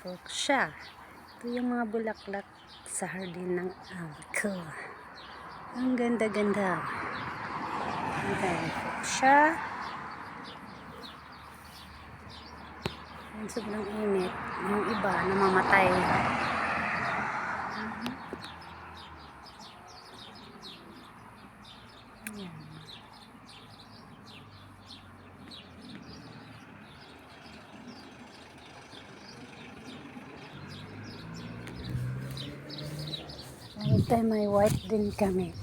fuchsia. Ito yung mga bulaklak sa hardin ng ko. Ang ganda-ganda. Okay, fuchsia. Ang sobrang init. Yung iba namamatay. Ayan. Anytime may white din kami.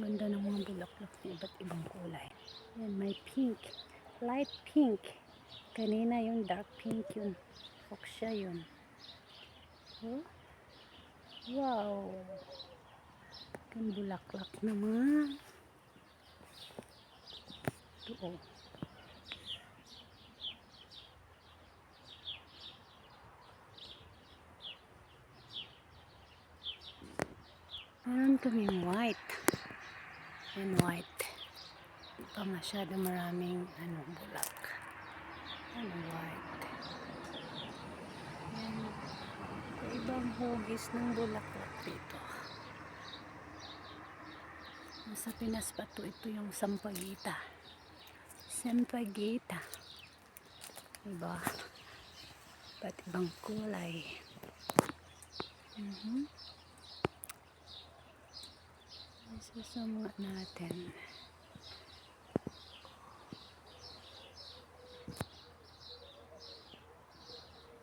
Ganda ng mga bulaklak na iba't ibang kulay. Yan, may pink. Light pink. Kanina yung dark pink yun. Fuchsia yun. Oh? Wow. Yung bulaklak naman. Ito oh. Meron kaming white. And white. Pa masyado maraming bulak. White. Yan. Ibang hugis ng bulaklak dito. Sa Pinas pa ito yung sampagita. Sampagita. Diba? Ba't ibang kulay. Isasama natin.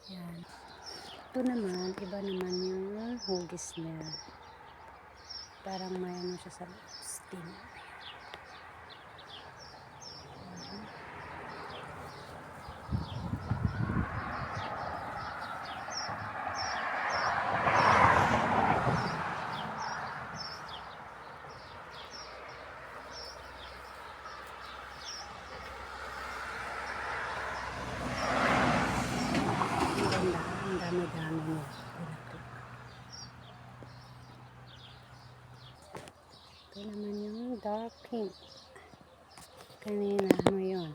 Yan. Ito naman, iba naman yung hugis niya. Parang may siya sa stem. Ang dami-dami niya. Ito naman yung dark pink. Kanina, yun?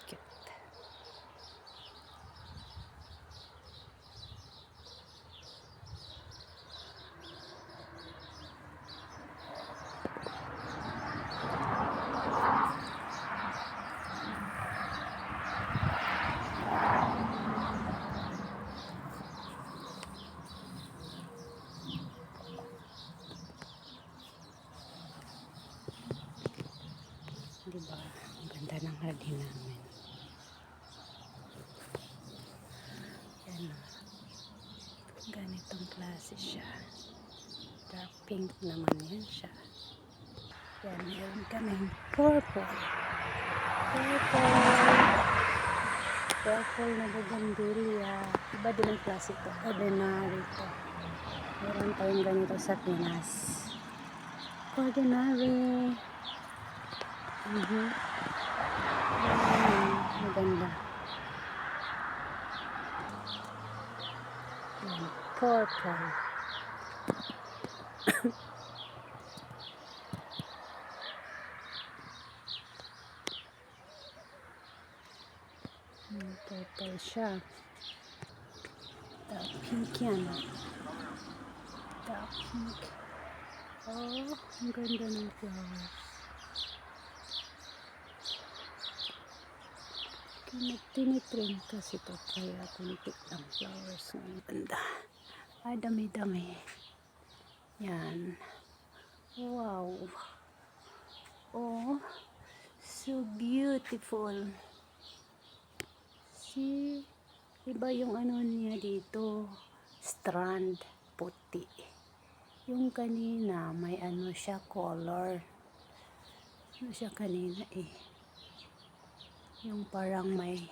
Cute. Diba? Ang ganda ng hardin namin. Yan. Ganitong klase siya. Dark pink naman yan siya. Yan, meron kaming purple. Purple na bougainvillea. Iba din ang klase ito. Ordinary ito. Meron tayong ganito sa Pinas. Ordinary. Maganda. Purple. Purple siya. Dark pink yan. Dark pink. Oh, ang ganda ng flowers. Tinitrim kasi ito kaya kunti ang flowers ng ganda. Ay, dami-dami. Yan. Wow. Oh, so beautiful. See? Iba yung niya dito. Strand. Puti. Yung kanina, may siya color. Siya kanina yung parang may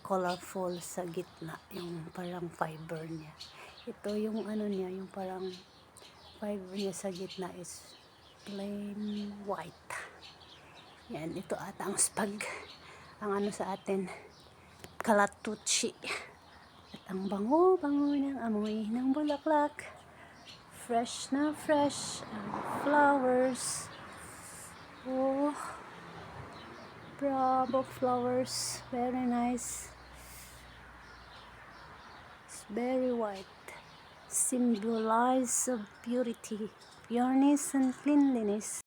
colorful sa gitna, yung parang fiber niya. Ito yung niya, yung parang fiber niya sa gitna is plain white. Yan, ito ata ang spag. Ang sa atin, kalatuchi. Ang bango-bango ng amoy ng bulaklak. Fresh na fresh ang flowers. Oh, bravo flowers. Very nice. It's very white. Symbolize of purity, pureness, and cleanliness.